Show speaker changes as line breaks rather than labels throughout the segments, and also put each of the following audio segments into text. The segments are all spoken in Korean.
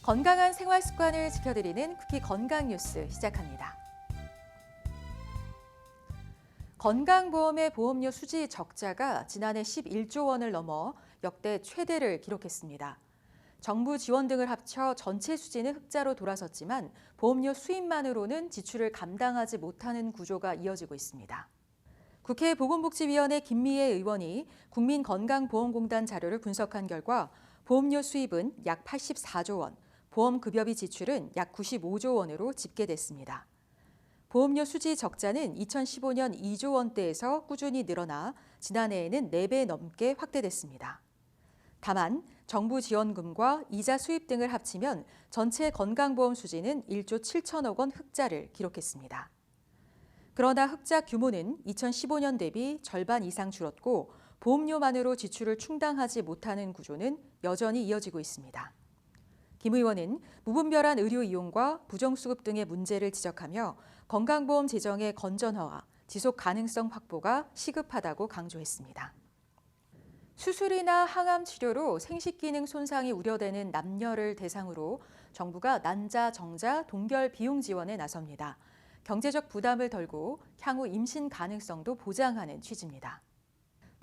건강한 생활 습관을 지켜드리는 쿠키 건강 뉴스 시작합니다. 건강보험의 보험료 수지 적자가 지난해 11조 원을 넘어 역대 최대를 기록했습니다. 정부 지원 등을 합쳐 전체 수지는 흑자로 돌아섰지만 보험료 수입만으로는 지출을 감당하지 못하는 구조가 이어지고 있습니다. 국회 보건복지위원회 김미애 의원이 국민건강보험공단 자료를 분석한 결과 보험료 수입은 약 84조 원, 보험급여비 지출은 약 95조 원으로 집계됐습니다. 보험료 수지 적자는 2015년 2조 원대에서 꾸준히 늘어나 지난해에는 4배 넘게 확대됐습니다. 다만 정부 지원금과 이자 수입 등을 합치면 전체 건강보험 수지는 1조 7천억 원 흑자를 기록했습니다. 그러나 흑자 규모는 2015년 대비 절반 이상 줄었고 보험료만으로 지출을 충당하지 못하는 구조는 여전히 이어지고 있습니다. 김 의원은 무분별한 의료 이용과 부정수급 등의 문제를 지적하며 건강보험 재정의 건전화와 지속 가능성 확보가 시급하다고 강조했습니다. 수술이나 항암 치료로 생식기능 손상이 우려되는 남녀를 대상으로 정부가 난자, 정자, 동결 비용 지원에 나섭니다. 경제적 부담을 덜고 향후 임신 가능성도 보장하는 취지입니다.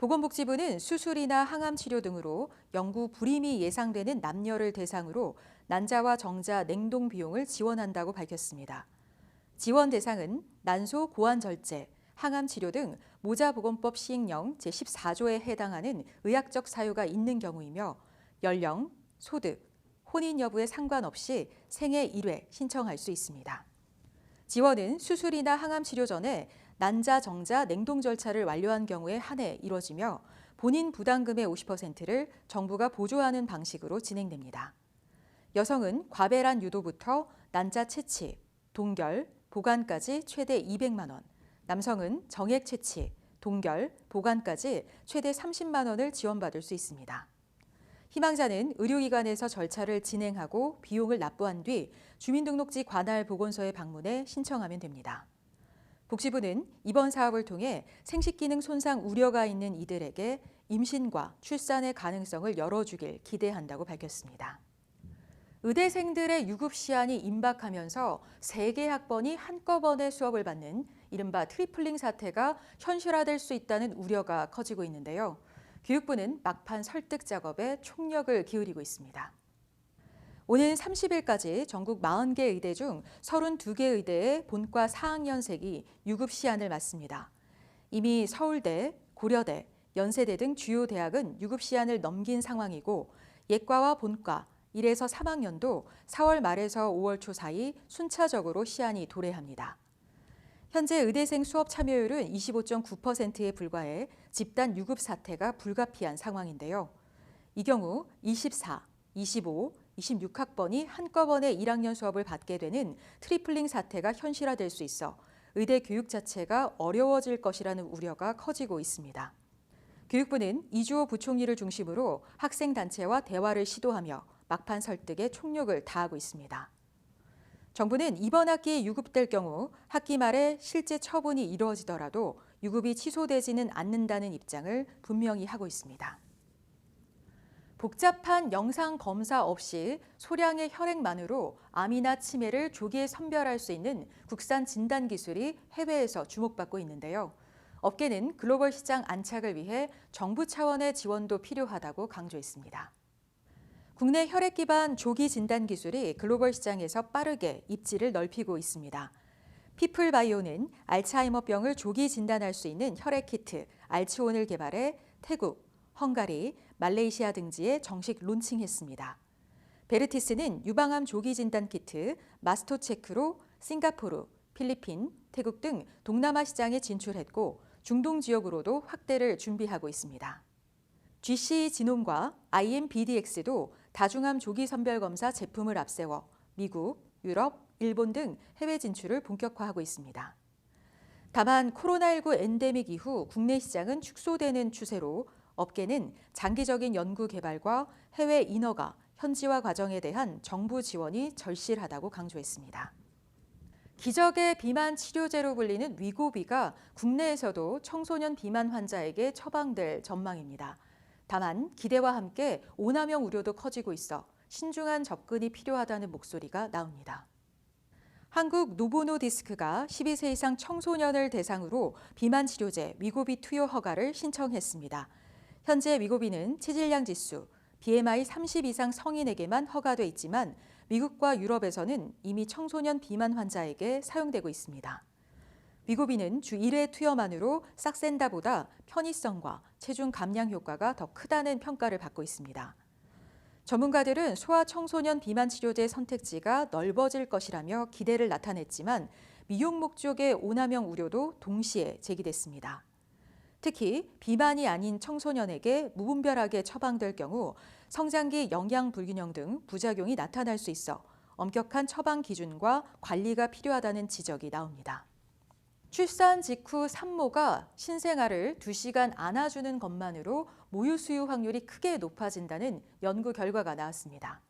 보건복지부는 수술이나 항암 치료 등으로 영구 불임이 예상되는 남녀를 대상으로 난자와 정자 냉동 비용을 지원한다고 밝혔습니다. 지원 대상은 난소 고환절제, 항암 치료 등 모자보건법 시행령 제14조에 해당하는 의학적 사유가 있는 경우이며 연령, 소득, 혼인 여부에 상관없이 생애 1회 신청할 수 있습니다. 지원은 수술이나 항암 치료 전에 난자, 정자, 냉동 절차를 완료한 경우에 한해 이뤄지며 본인 부담금의 50%를 정부가 보조하는 방식으로 진행됩니다. 여성은 과배란 유도부터 난자 채취, 동결, 보관까지 최대 200만 원, 남성은 정액 채취, 동결, 보관까지 최대 30만 원을 지원받을 수 있습니다. 희망자는 의료기관에서 절차를 진행하고 비용을 납부한 뒤 주민등록지 관할 보건소에 방문해 신청하면 됩니다. 복지부는 이번 사업을 통해 생식기능 손상 우려가 있는 이들에게 임신과 출산의 가능성을 열어주길 기대한다고 밝혔습니다. 의대생들의 유급 시한이 임박하면서 3개 학번이 한꺼번에 수업을 받는 이른바 트리플링 사태가 현실화될 수 있다는 우려가 커지고 있는데요. 교육부는 막판 설득 작업에 총력을 기울이고 있습니다. 오는 30일까지 전국 40개 의대 중 32개 의대의 본과 4학년생이 유급 시한을 맞습니다. 이미 서울대, 고려대, 연세대 등 주요 대학은 유급 시한을 넘긴 상황이고 예과와 본과 1에서 3학년도 4월 말에서 5월 초 사이 순차적으로 시한이 도래합니다. 현재 의대생 수업 참여율은 25.9%에 불과해 집단 유급 사태가 불가피한 상황인데요. 이 경우 24, 25, 26학번이 한꺼번에 1학년 수업을 받게 되는 트리플링 사태가 현실화될 수 있어 의대 교육 자체가 어려워질 것이라는 우려가 커지고 있습니다. 교육부는 이주호 부총리를 중심으로 학생단체와 대화를 시도하며 막판 설득에 총력을 다하고 있습니다. 정부는 이번 학기에 유급될 경우 학기 말에 실제 처분이 이루어지더라도 유급이 취소되지는 않는다는 입장을 분명히 하고 있습니다. 복잡한 영상 검사 없이 소량의 혈액만으로 암이나 치매를 조기에 선별할 수 있는 국산 진단 기술이 해외에서 주목받고 있는데요. 업계는 글로벌 시장 안착을 위해 정부 차원의 지원도 필요하다고 강조했습니다. 국내 혈액 기반 조기 진단 기술이 글로벌 시장에서 빠르게 입지를 넓히고 있습니다. 피플바이오는 알츠하이머병을 조기 진단할 수 있는 혈액 키트 알츠온을 개발해 태국, 헝가리, 말레이시아 등지에 정식 론칭했습니다. 베르티스는 유방암 조기 진단 키트 마스토체크로 싱가포르, 필리핀, 태국 등 동남아 시장에 진출했고 중동 지역으로도 확대를 준비하고 있습니다. GC 지놈과 IMBDX도 다중암 조기 선별 검사 제품을 앞세워 미국, 유럽, 일본 등 해외 진출을 본격화하고 있습니다. 다만 코로나19 엔데믹 이후 국내 시장은 축소되는 추세로 업계는 장기적인 연구 개발과 해외 인허가, 현지화 과정에 대한 정부 지원이 절실하다고 강조했습니다. 기적의 비만 치료제로 불리는 위고비가 국내에서도 청소년 비만 환자에게 처방될 전망입니다. 다만 기대와 함께 오남용 우려도 커지고 있어 신중한 접근이 필요하다는 목소리가 나옵니다. 한국 노보노디스크가 12세 이상 청소년을 대상으로 비만 치료제 위고비 투여 허가를 신청했습니다. 현재 위고비는 체질량 지수, BMI 30 이상 성인에게만 허가돼 있지만 미국과 유럽에서는 이미 청소년 비만 환자에게 사용되고 있습니다. 위고비는 주 1회 투여만으로 싹센다보다 편의성과 체중 감량 효과가 더 크다는 평가를 받고 있습니다. 전문가들은 소아청소년 비만 치료제 선택지가 넓어질 것이라며 기대를 나타냈지만 미용 목적의 오남용 우려도 동시에 제기됐습니다. 특히 비만이 아닌 청소년에게 무분별하게 처방될 경우 성장기 영양 불균형 등 부작용이 나타날 수 있어 엄격한 처방 기준과 관리가 필요하다는 지적이 나옵니다. 출산 직후 산모가 신생아를 2시간 안아주는 것만으로 모유 수유 확률이 크게 높아진다는 연구 결과가 나왔습니다.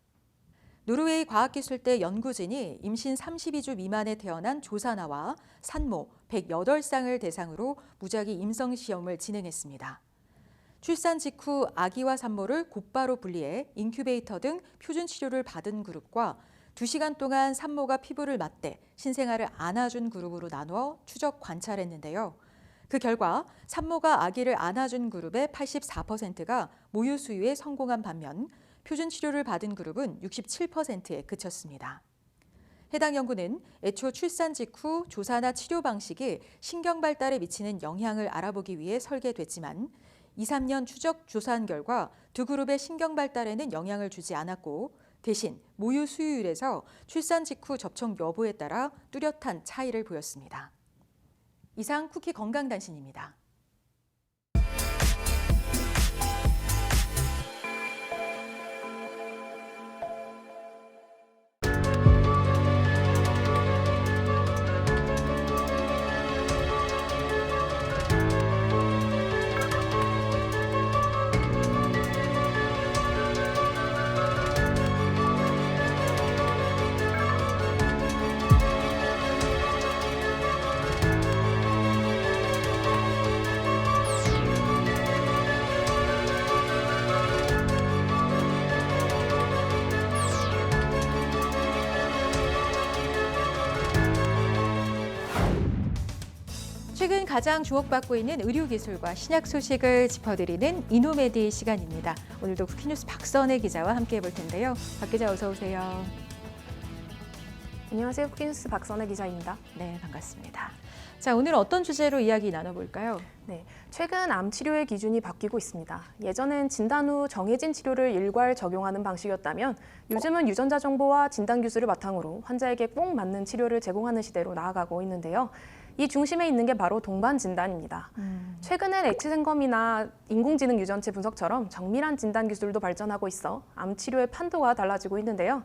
노르웨이 과학기술대 연구진이 임신 32주 미만에 태어난 조산아와 산모 108쌍을 대상으로 무작위 임상 시험을 진행했습니다. 출산 직후 아기와 산모를 곧바로 분리해 인큐베이터 등 표준 치료를 받은 그룹과 2시간 동안 산모가 피부를 맞대 신생아를 안아준 그룹으로 나누어 추적 관찰했는데요. 그 결과 산모가 아기를 안아준 그룹의 84%가 모유 수유에 성공한 반면 표준 치료를 받은 그룹은 67%에 그쳤습니다. 해당 연구는 애초 출산 직후 조산아 치료 방식이 신경 발달에 미치는 영향을 알아보기 위해 설계됐지만 2, 3년 추적 조사한 결과 두 그룹의 신경 발달에는 영향을 주지 않았고 대신 모유 수유율에서 출산 직후 접촉 여부에 따라 뚜렷한 차이를 보였습니다. 이상 쿠키 건강단신입니다. 최근 가장 주목받고 있는 의료기술과 신약 소식을 짚어드리는 이노메디 시간입니다. 오늘도 쿠키뉴스 박선혜 기자와 함께 해볼 텐데요. 박 기자 어서 오세요.
안녕하세요. 쿠키뉴스 박선혜 기자입니다.
네, 반갑습니다. 자, 오늘 어떤 주제로 이야기 나눠볼까요?
네, 최근 암 치료의 기준이 바뀌고 있습니다. 예전엔 진단 후 정해진 치료를 일괄 적용하는 방식이었다면 요즘은 유전자 정보와 진단 기술을 바탕으로 환자에게 꼭 맞는 치료를 제공하는 시대로 나아가고 있는데요. 이 중심에 있는 게 바로 동반 진단입니다. 최근엔 엑스생검이나 인공지능 유전체 분석처럼 정밀한 진단 기술도 발전하고 있어 암 치료의 판도가 달라지고 있는데요.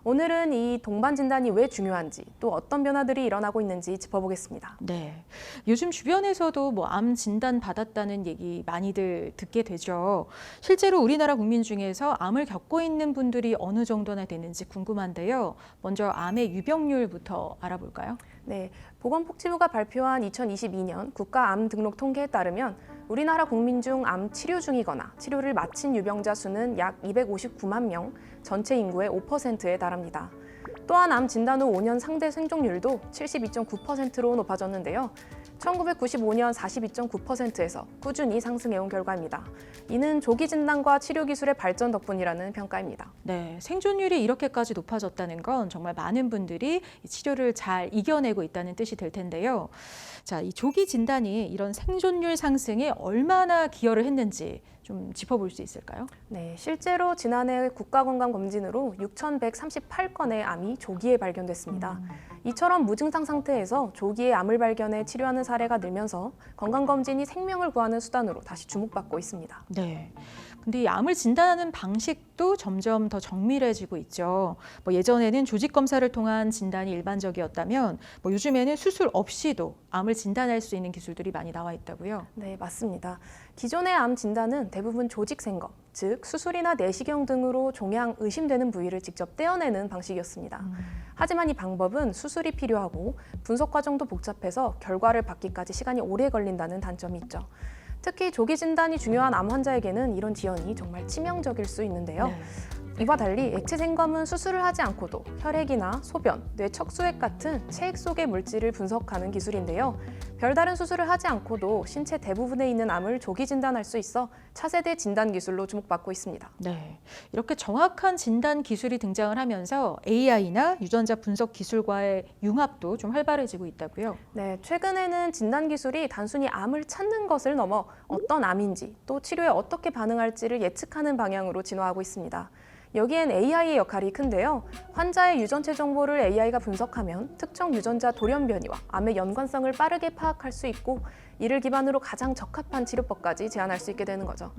오늘은 이 동반 진단이 왜 중요한지 또 어떤 변화들이 일어나고 있는지 짚어보겠습니다.
네, 요즘 주변에서도 암 진단 받았다는 얘기 많이들 듣게 되죠. 실제로 우리나라 국민 중에서 암을 겪고 있는 분들이 어느 정도나 되는지 궁금한데요. 먼저 암의 유병률부터 알아볼까요?
네, 보건복지부가 발표한 2022년 국가암 등록 통계에 따르면 우리나라 국민 중 암 치료 중이거나 치료를 마친 유병자 수는 약 259만 명, 전체 인구의 5%에 달합니다. 또한 암 진단 후 5년 상대 생존율도 72.9%로 높아졌는데요. 1995년 42.9%에서 꾸준히 상승해온 결과입니다. 이는 조기 진단과 치료 기술의 발전 덕분이라는 평가입니다.
네, 생존율이 이렇게까지 높아졌다는 건 정말 많은 분들이 치료를 잘 이겨내고 있다는 뜻이 될 텐데요. 자, 이 조기 진단이 이런 생존율 상승에 얼마나 기여를 했는지 좀 짚어볼 수 있을까요?
네, 실제로 지난해 국가건강검진으로 6,138건의 암이 조기에 발견됐습니다. 이처럼 무증상 상태에서 조기에 암을 발견해 치료하는 사례가 늘면서 건강검진이 생명을 구하는 수단으로 다시 주목받고 있습니다.
네. 근데 이 암을 진단하는 방식도 점점 더 정밀해지고 있죠. 예전에는 조직 검사를 통한 진단이 일반적이었다면 요즘에는 수술 없이도 암을 진단할 수 있는 기술들이 많이 나와 있다고요?
네, 맞습니다. 기존의 암 진단은 대부분 조직 생검, 즉 수술이나 내시경 등으로 종양 의심되는 부위를 직접 떼어내는 방식이었습니다. 하지만 이 방법은 수술이 필요하고 분석 과정도 복잡해서 결과를 받기까지 시간이 오래 걸린다는 단점이 있죠. 특히 조기 진단이 중요한 암 환자에게는 이런 지연이 정말 치명적일 수 있는데요.
네.
이와 달리 액체 생검은 수술을 하지 않고도 혈액이나 소변, 뇌 척수액 같은 체액 속의 물질을 분석하는 기술인데요. 별다른 수술을 하지 않고도 신체 대부분에 있는 암을 조기 진단할 수 있어 차세대 진단 기술로 주목받고 있습니다.
네, 이렇게 정확한 진단 기술이 등장을 하면서 AI나 유전자 분석 기술과의 융합도 좀 활발해지고 있다고요.
네, 최근에는 진단 기술이 단순히 암을 찾는 것을 넘어 어떤 암인지 또 치료에 어떻게 반응할지를 예측하는 방향으로 진화하고 있습니다. 여기엔 AI의 역할이 큰데요. 환자의 유전체 정보를 AI가 분석하면 특정 유전자 돌연 변이와 암의 연관성을 빠르게 파악할 수 있고 이를 기반으로 가장 적합한 치료법까지 제안할 수 있게 되는 거죠.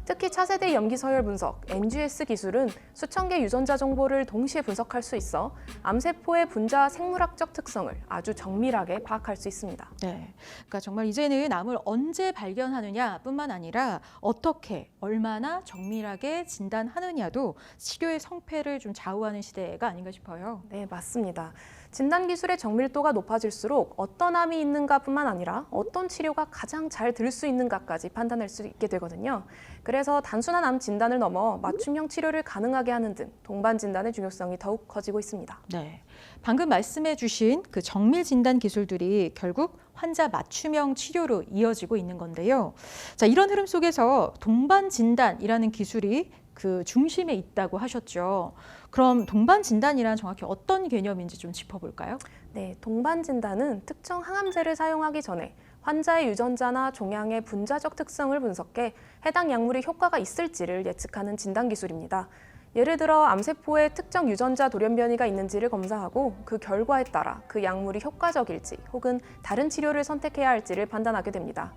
특히 차세대 염기 서열 분석, NGS 기술은 수천 개 유전자 정보를 동시에 분석할 수 있어 암세포의 분자 생물학적 특성을 아주 정밀하게 파악할 수 있습니다.
네, 그러니까 정말 이제는 암을 언제 발견하느냐뿐만 아니라 어떻게, 얼마나 정밀하게 진단하느냐도 치료의 성패를 좀 좌우하는 시대가 아닌가 싶어요.
네, 맞습니다. 진단 기술의 정밀도가 높아질수록 어떤 암이 있는가뿐만 아니라 어떤 치료가 가장 잘 들 수 있는가까지 판단할 수 있게 되거든요. 그래서 단순한 암 진단을 넘어 맞춤형 치료를 가능하게 하는 등 동반 진단의 중요성이 더욱 커지고 있습니다.
네, 방금 말씀해 주신 그 정밀 진단 기술들이 결국 환자 맞춤형 치료로 이어지고 있는 건데요. 자, 이런 흐름 속에서 동반 진단이라는 기술이 그 중심에 있다고 하셨죠. 그럼 동반 진단이란 정확히 어떤 개념인지 좀 짚어볼까요?
네, 동반 진단은 특정 항암제를 사용하기 전에 환자의 유전자나 종양의 분자적 특성을 분석해 해당 약물이 효과가 있을지를 예측하는 진단 기술입니다. 예를 들어 암세포에 특정 유전자 돌연 변이가 있는지를 검사하고 그 결과에 따라 그 약물이 효과적일지 혹은 다른 치료를 선택해야 할지를 판단하게 됩니다.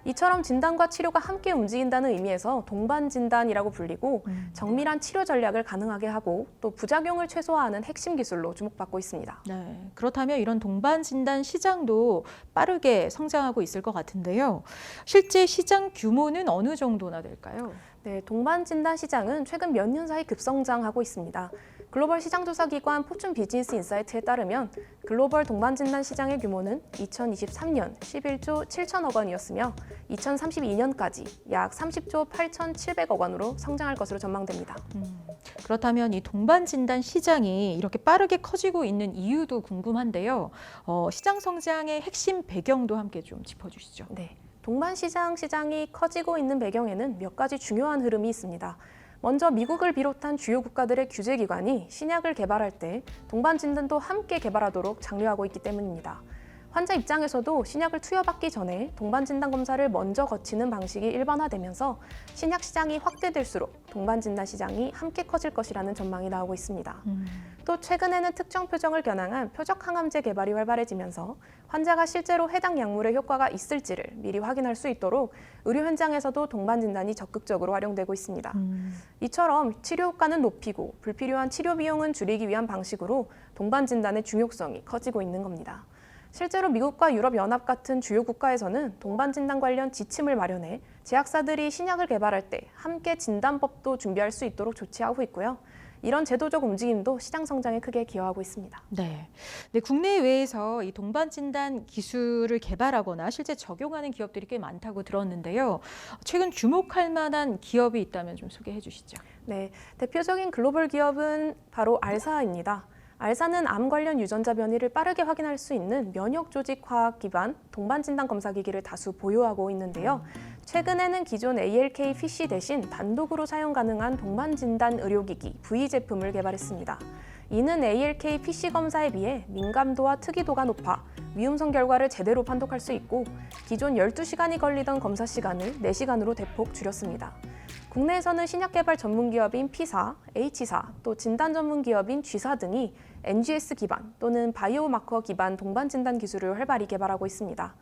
이처럼 진단과 치료가 함께 움직인다는 의미에서 동반 진단이라고 불리고 정밀한 치료 전략을 가능하게 하고 또 부작용을 최소화하는 핵심 기술로 주목받고 있습니다.
네, 그렇다면 이런 동반 진단 시장도 빠르게 성장하고 있을 것 같은데요. 실제 시장 규모는 어느 정도나 될까요?
네, 동반 진단 시장은 최근 몇 년 사이 급성장하고 있습니다. 글로벌 시장조사기관 포춘 비즈니스 인사이트에 따르면 글로벌 동반 진단 시장의 규모는 2023년 11조 7천억 원이었으며 2032년까지 약 30조 8,700억 원으로 성장할 것으로 전망됩니다.
그렇다면 이 동반 진단 시장이 이렇게 빠르게 커지고 있는 이유도 궁금한데요. 시장 성장의 핵심 배경도 함께 좀 짚어주시죠.
네, 동반 시장이 커지고 있는 배경에는 몇 가지 중요한 흐름이 있습니다. 먼저 미국을 비롯한 주요 국가들의 규제기관이 신약을 개발할 때 동반 진단도 함께 개발하도록 장려하고 있기 때문입니다. 환자 입장에서도 신약을 투여받기 전에 동반 진단 검사를 먼저 거치는 방식이 일반화되면서 신약 시장이 확대될수록 동반 진단 시장이 함께 커질 것이라는 전망이 나오고 있습니다. 또 최근에는 특정 표적을 겨냥한 표적 항암제 개발이 활발해지면서 환자가 실제로 해당 약물의 효과가 있을지를 미리 확인할 수 있도록 의료 현장에서도 동반 진단이 적극적으로 활용되고 있습니다. 이처럼 치료 효과는 높이고 불필요한 치료 비용은 줄이기 위한 방식으로 동반 진단의 중요성이 커지고 있는 겁니다. 실제로 미국과 유럽연합 같은 주요 국가에서는 동반 진단 관련 지침을 마련해 제약사들이 신약을 개발할 때 함께 진단법도 준비할 수 있도록 조치하고 있고요. 이런 제도적 움직임도 시장 성장에 크게 기여하고 있습니다.
네. 네, 국내외에서 이 동반 진단 기술을 개발하거나 실제 적용하는 기업들이 꽤 많다고 들었는데요. 최근 주목할 만한 기업이 있다면 좀 소개해 주시죠.
네, 대표적인 글로벌 기업은 바로 알사입니다. 알사는 암 관련 유전자 변이를 빠르게 확인할 수 있는 면역 조직 화학 기반 동반 진단 검사 기기를 다수 보유하고 있는데요. 최근에는 기존 ALK PC 대신 단독으로 사용 가능한 동반 진단 의료기기 V 제품을 개발했습니다. 이는 ALK PC 검사에 비해 민감도와 특이도가 높아 위험성 결과를 제대로 판독할 수 있고 기존 12시간이 걸리던 검사 시간을 4시간으로 대폭 줄였습니다. 국내에서는 신약 개발 전문 기업인 P사, H사, 또 진단 전문 기업인 G사 등이 NGS 기반 또는 바이오마커 기반 동반 진단 기술을 활발히 개발하고 있습니다.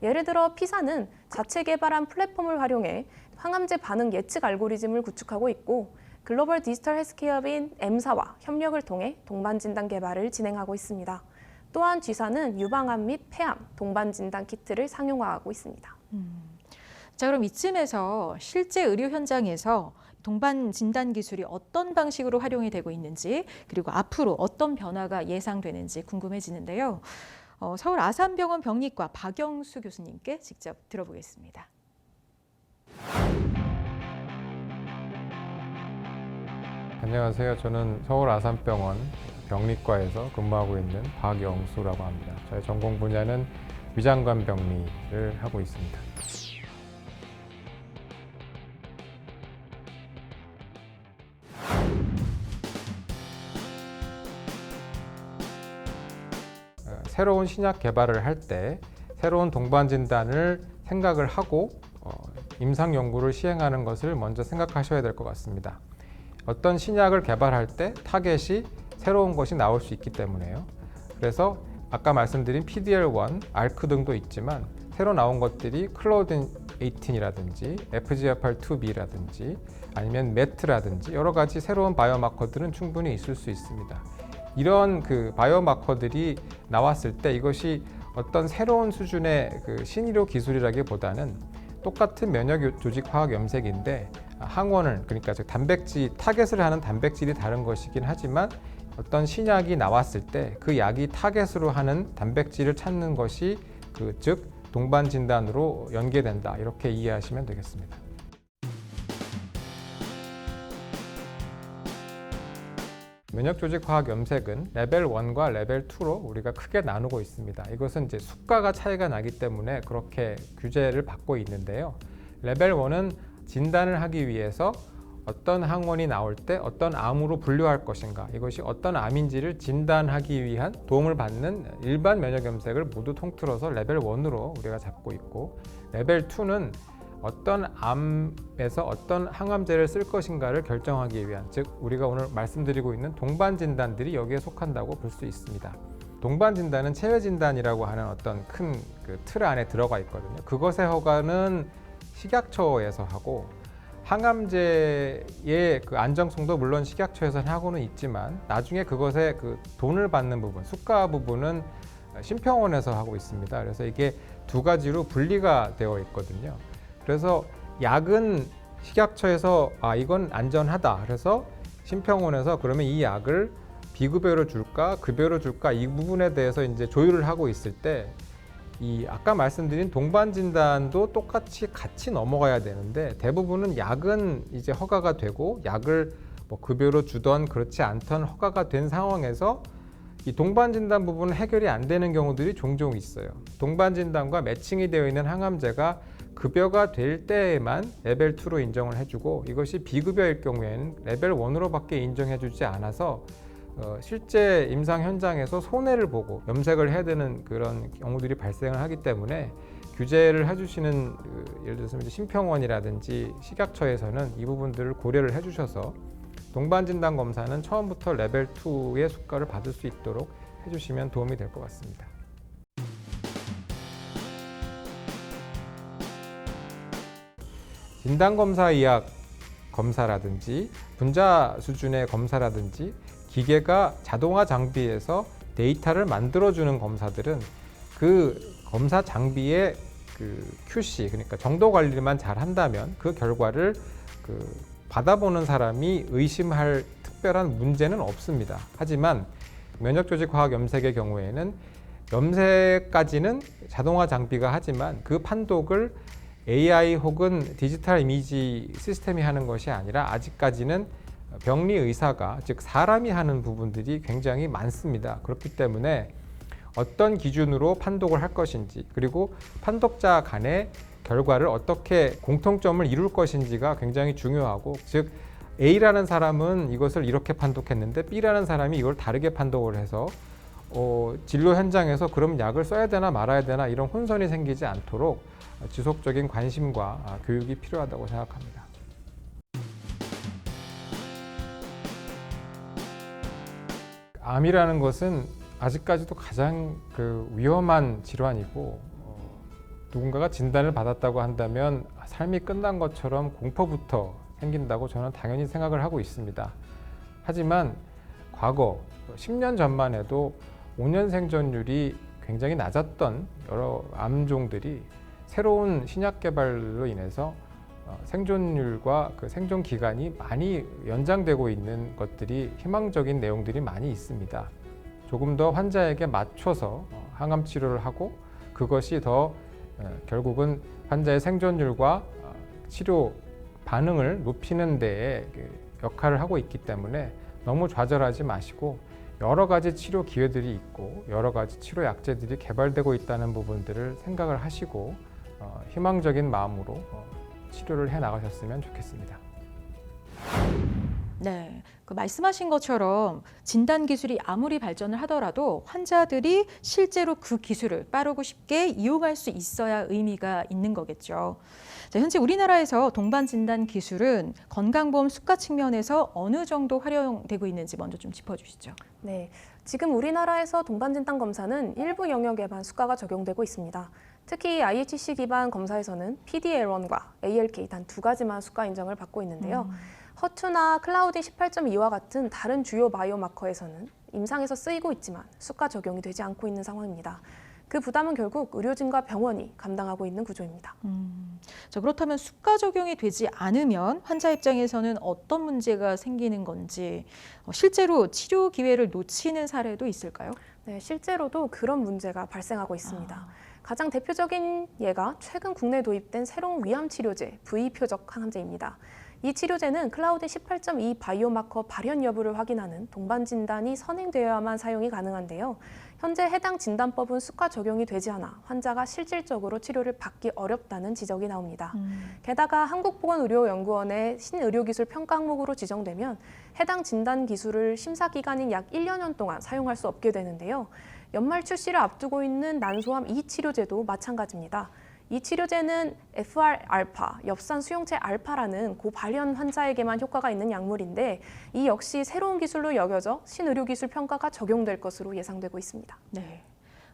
예를 들어 P사는 자체 개발한 플랫폼을 활용해 항암제 반응 예측 알고리즘을 구축하고 있고 글로벌 디지털 헬스케어인 M사와 협력을 통해 동반 진단 개발을 진행하고 있습니다. 또한 G사는 유방암 및 폐암 동반 진단 키트를 상용화하고 있습니다.
자, 그럼 이쯤에서 실제 의료 현장에서 동반 진단 기술이 어떤 방식으로 활용이 되고 있는지 그리고 앞으로 어떤 변화가 예상되는지 궁금해지는데요. 서울 아산병원 병리과 박영수 교수님께 직접 들어보겠습니다.
안녕하세요. 저는 서울 아산병원 병리과에서 근무하고 있는 박영수라고 합니다. 저의 전공 분야는 위장관 병리를 하고 있습니다. 새로운 신약 개발을 할 때 새로운 동반 진단을 생각을 하고 임상 연구를 시행하는 것을 먼저 생각하셔야 될 것 같습니다. 어떤 신약을 개발할 때 타겟이 새로운 것이 나올 수 있기 때문에요. 그래서 아까 말씀드린 PDL1, ARC 등도 있지만 새로 나온 것들이 클로딘 18이라든지 FGFR2b라든지 아니면 MET라든지 여러 가지 새로운 바이오마커들은 충분히 있을 수 있습니다. 이런 바이오마커들이 나왔을 때 이것이 어떤 새로운 수준의 신의료 기술이라기보다는 똑같은 면역 조직 화학 염색인데 항원을 그러니까 즉 단백질 타겟을 하는 단백질이 다른 것이긴 하지만 어떤 신약이 나왔을 때 그 약이 타겟으로 하는 단백질을 찾는 것이 즉 동반 진단으로 연계된다 이렇게 이해하시면 되겠습니다. 면역 조직 화학 염색은 레벨 1과 레벨 2로 우리가 크게 나누고 있습니다. 이것은 이제 수가가 차이가 나기 때문에 그렇게 규제를 받고 있는데요. 레벨 1은 진단을 하기 위해서 어떤 항원이 나올 때 어떤 암으로 분류할 것인가, 이것이 어떤 암인지를 진단하기 위한 도움을 받는 일반 면역 염색을 모두 통틀어서 레벨 1으로 우리가 잡고 있고, 레벨 2는 어떤 암에서 어떤 항암제를 쓸 것인가를 결정하기 위한, 즉 우리가 오늘 말씀드리고 있는 동반 진단들이 여기에 속한다고 볼 수 있습니다. 동반 진단은 체외 진단이라고 하는 어떤 큰 틀 안에 들어가 있거든요. 그것의 허가는 식약처에서 하고, 항암제의 안정성도 물론 식약처에서 하고는 있지만 나중에 그것에 돈을 받는 부분, 수가 부분은 심평원에서 하고 있습니다. 그래서 이게 두 가지로 분리가 되어 있거든요. 그래서 약은 식약처에서 이건 안전하다. 그래서 심평원에서 그러면 이 약을 비급여로 줄까, 급여로 줄까 이 부분에 대해서 이제 조율을 하고 있을 때 이 아까 말씀드린 동반 진단도 똑같이 같이 넘어가야 되는데 대부분은 약은 이제 허가가 되고 약을 급여로 주던 그렇지 않던 허가가 된 상황에서 이 동반 진단 부분은 해결이 안 되는 경우들이 종종 있어요. 동반 진단과 매칭이 되어 있는 항암제가 급여가 될 때에만 레벨 2로 인정을 해주고, 이것이 비급여일 경우에는 레벨 1으로밖에 인정해주지 않아서 실제 임상 현장에서 손해를 보고 염색을 해야 되는 그런 경우들이 발생을 하기 때문에 규제를 해주시는 예를 들어서 심평원이라든지 식약처에서는 이 부분들을 고려를 해주셔서 동반 진단 검사는 처음부터 레벨 2의 수가를 받을 수 있도록 해주시면 도움이 될 것 같습니다. 진단검사 의학 검사라든지 분자 수준의 검사라든지 기계가 자동화 장비에서 데이터를 만들어주는 검사들은 그 검사 장비의 QC, 그러니까 정도 관리만 잘 한다면 그 결과를 받아보는 사람이 의심할 특별한 문제는 없습니다. 하지만 면역조직화학 염색의 경우에는 염색까지는 자동화 장비가 하지만 그 판독을 AI 혹은 디지털 이미지 시스템이 하는 것이 아니라 아직까지는 병리 의사가, 즉 사람이 하는 부분들이 굉장히 많습니다. 그렇기 때문에 어떤 기준으로 판독을 할 것인지, 그리고 판독자 간의 결과를 어떻게 공통점을 이룰 것인지가 굉장히 중요하고, 즉 A라는 사람은 이것을 이렇게 판독했는데 B라는 사람이 이걸 다르게 판독을 해서 진료 현장에서 그럼 약을 써야 되나 말아야 되나 이런 혼선이 생기지 않도록 지속적인 관심과 교육이 필요하다고 생각합니다. 암이라는 것은 아직까지도 가장 위험한 질환이고, 누군가가 진단을 받았다고 한다면 삶이 끝난 것처럼 공포부터 생긴다고 저는 당연히 생각을 하고 있습니다. 하지만 과거 10년 전만 해도 5년 생존율이 굉장히 낮았던 여러 암종들이 새로운 신약 개발로 인해서 생존율과 생존 기간이 많이 연장되고 있는 것들이 희망적인 내용들이 많이 있습니다. 조금 더 환자에게 맞춰서 항암 치료를 하고 그것이 더 결국은 환자의 생존율과 치료 반응을 높이는 데에 역할을 하고 있기 때문에 너무 좌절하지 마시고 여러 가지 치료 기회들이 있고 여러 가지 치료 약제들이 개발되고 있다는 부분들을 생각을 하시고 희망적인 마음으로 치료를 해 나가셨으면 좋겠습니다.
네, 그 말씀하신 것처럼 진단 기술이 아무리 발전을 하더라도 환자들이 실제로 그 기술을 빠르고 쉽게 이용할 수 있어야 의미가 있는 거겠죠. 자, 현재 우리나라에서 동반 진단 기술은 건강보험 수가 측면에서 어느 정도 활용되고 있는지 먼저 좀 짚어주시죠.
네, 지금 우리나라에서 동반진단 검사는 일부 영역에만 수가가 적용되고 있습니다. 특히 IHC 기반 검사에서는 PDL1과 ALK 단 두 가지만 수가 인정을 받고 있는데요. 허투나 클라우딘 18.2와 같은 다른 주요 바이오마커에서는 임상에서 쓰이고 있지만 수가 적용이 되지 않고 있는 상황입니다. 그 부담은 결국 의료진과 병원이 감당하고 있는 구조입니다.
자, 그렇다면 수가 적용이 되지 않으면 환자 입장에서는 어떤 문제가 생기는 건지, 실제로 치료 기회를 놓치는 사례도 있을까요?
네, 실제로도 그런 문제가 발생하고 있습니다. 가장 대표적인 예가 최근 국내에 도입된 새로운 위암 치료제 V표적 항암제입니다. 이 치료제는 클라우딘 18.2 바이오마커 발현 여부를 확인하는 동반 진단이 선행되어야만 사용이 가능한데요. 현재 해당 진단법은 수가 적용이 되지 않아 환자가 실질적으로 치료를 받기 어렵다는 지적이 나옵니다. 게다가 한국보건의료연구원의 신의료기술 평가 항목으로 지정되면 해당 진단 기술을 심사 기간인 약 1여 년 동안 사용할 수 없게 되는데요. 연말 출시를 앞두고 있는 난소암 2 치료제도 마찬가지입니다. 이 치료제는 FR-알파, 엽산 수용체 알파라는 고발현 환자에게만 효과가 있는 약물인데 이 역시 새로운 기술로 여겨져 신의료기술 평가가 적용될 것으로 예상되고 있습니다.
네.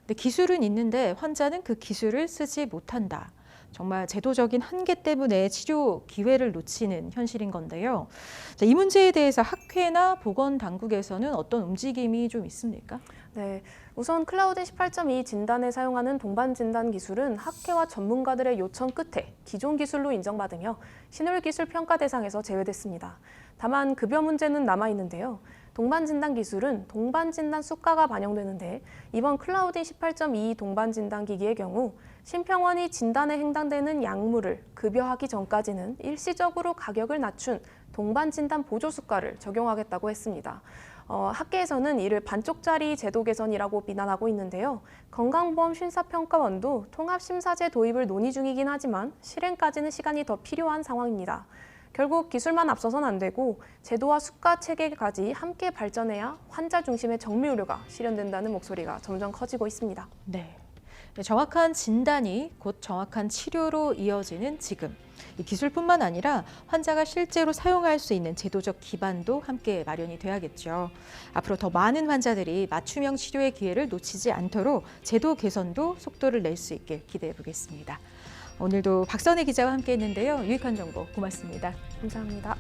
근데 기술은 있는데 환자는 그 기술을 쓰지 못한다. 정말 제도적인 한계 때문에 치료 기회를 놓치는 현실인 건데요. 자, 이 문제에 대해서 학회나 보건당국에서는 어떤 움직임이 좀 있습니까?
네, 우선 클라우딘 18.2 진단에 사용하는 동반 진단 기술은 학회와 전문가들의 요청 끝에 기존 기술로 인정받으며 신의료기술 평가 대상에서 제외됐습니다. 다만 급여 문제는 남아 있는데요. 동반 진단 기술은 동반 진단 수가가 반영되는데 이번 클라우딘 18.2 동반 진단 기기의 경우 심평원이 진단에 해당되는 약물을 급여하기 전까지는 일시적으로 가격을 낮춘 동반 진단 보조 수가를 적용하겠다고 했습니다. 학계에서는 이를 반쪽짜리 제도 개선이라고 비난하고 있는데요. 건강보험 심사평가원도 통합심사제 도입을 논의 중이긴 하지만 실행까지는 시간이 더 필요한 상황입니다. 결국 기술만 앞서선 안 되고 제도와 수가 체계까지 함께 발전해야 환자 중심의 정밀의료가 실현된다는 목소리가 점점 커지고 있습니다.
네. 정확한 진단이 곧 정확한 치료로 이어지는 지금. 이 기술뿐만 아니라 환자가 실제로 사용할 수 있는 제도적 기반도 함께 마련이 돼야겠죠. 앞으로 더 많은 환자들이 맞춤형 치료의 기회를 놓치지 않도록 제도 개선도 속도를 낼 수 있길 기대해 보겠습니다. 오늘도 박선혜 기자와 함께 했는데요. 유익한 정보 고맙습니다.
감사합니다.